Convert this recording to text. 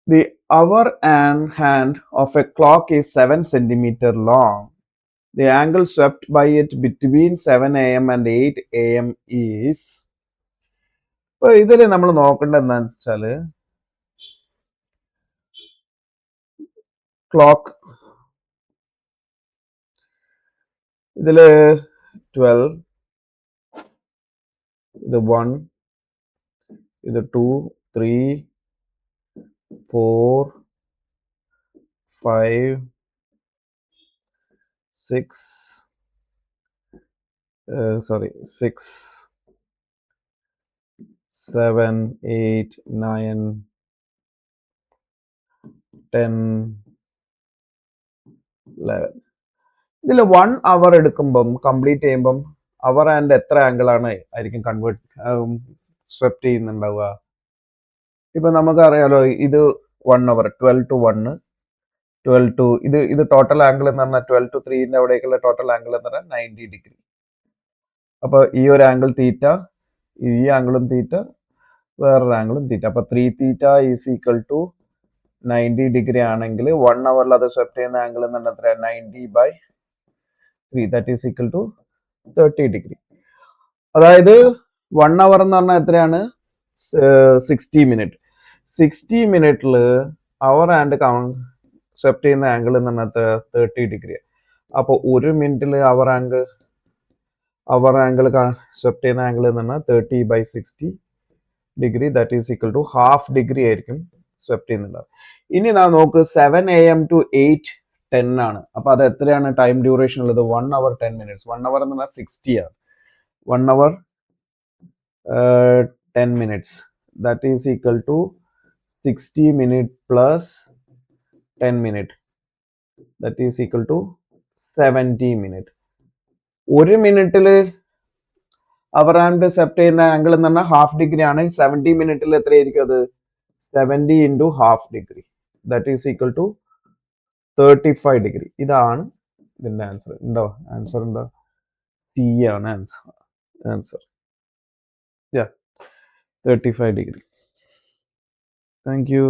The hour and hand of a clock is 7 centimeter long. The angle swept by it between 7 a.m. and 8 a.m. is. ഇപ്പൊ ഇതിൽ നമ്മൾ നോക്കേണ്ടത് എന്താന്ന് വെച്ചാല് clock ഇതില് 12, ഇത് 1, ഇത് 2, 3, 4, 5, 6, 6, 7, 8, 9, 10, 11. ഇതിൽ 1 അവർ എടുക്കുമ്പം കംപ്ലീറ്റ് ചെയ്യുമ്പം അവർ ആൻഡ് എത്ര ആംഗിൾ ആണ് ആയിരിക്കും കൺവേർട്ട് സ്വെപ്റ്റ് ചെയ്യുന്നുണ്ടാവുക? ഇപ്പൊ നമുക്കറിയാലോ ഇത് 1 അവർ 12 to 1, 12 to ഇത് ടോട്ടൽ ആംഗിൾ എന്ന് പറഞ്ഞാൽ 12 to 3ന്റെ അവിടേക്കുള്ള ടോട്ടൽ ആംഗിൾ എന്ന് പറഞ്ഞാൽ 90 ഡിഗ്രി. അപ്പൊ ഈ ഒരു ആംഗിൾ തീറ്റ, ഈ ആംഗിളും തീറ്റ, വേറൊരു ആംഗിളും തീറ്റ. അപ്പൊ 3 theta is equal to 90 degree ആണെങ്കിൽ 1 അവറിൽ അത് സ്വെപ്റ്റ് ചെയ്യുന്ന ആംഗിൾ എന്ന് പറഞ്ഞാൽ എത്ര? 90/3, that is equal to 30 degree. അതായത് 1 അവർ എന്ന് പറഞ്ഞാൽ എത്രയാണ്? 60 മിനിറ്റ്. 60 മിനിറ്റിൽ അവർ ആൻഡ് സ്വെപ്റ്റ് ചെയ്യുന്ന ആംഗിൾ എന്ന് പറഞ്ഞാൽ 30 ഡിഗ്രി. അപ്പോൾ 1 മിനിറ്റിൽ അവർ ആംഗിൾ സ്വെപ്റ്റ് ചെയ്യുന്ന ആംഗിൾ എന്ന് പറഞ്ഞാൽ 30/60 degree, that is equal to half degree ആയിരിക്കും സ്വെപ്റ്റ് ചെയ്യുന്നുണ്ടാവും. ഇനി നാം നോക്ക് 7 a.m. to 8:10 ആണ്. അപ്പൊ അത് എത്രയാണ് ടൈം ഡ്യൂറേഷൻ ഉള്ളത്? 1 hour 10 minutes. 1 hour എന്ന് പറഞ്ഞാൽ 60 ആണ്. 1 hour 10 minutes. That is equal to 60 minute plus 10 minute. That is equal to 70 minute. 1 മിനിറ്റിൽ അവർ ആൻഡ് സ്വെപ്റ്റ് ചെയ്യുന്ന ആംഗിൾ എന്ന് പറഞ്ഞാൽ ഹാഫ് ഡിഗ്രി ആണ്. 70 മിനിറ്റിൽ എത്രയായിരിക്കും അത്? 70 into half degree, that is equal to 35 degree. ഇതാണ് ഇതിന്റെ ആൻസർ. ഉണ്ടോ? ആൻസർ ഉണ്ടോ? സി ആണ് ആൻസർ. 35 degree. Thank you.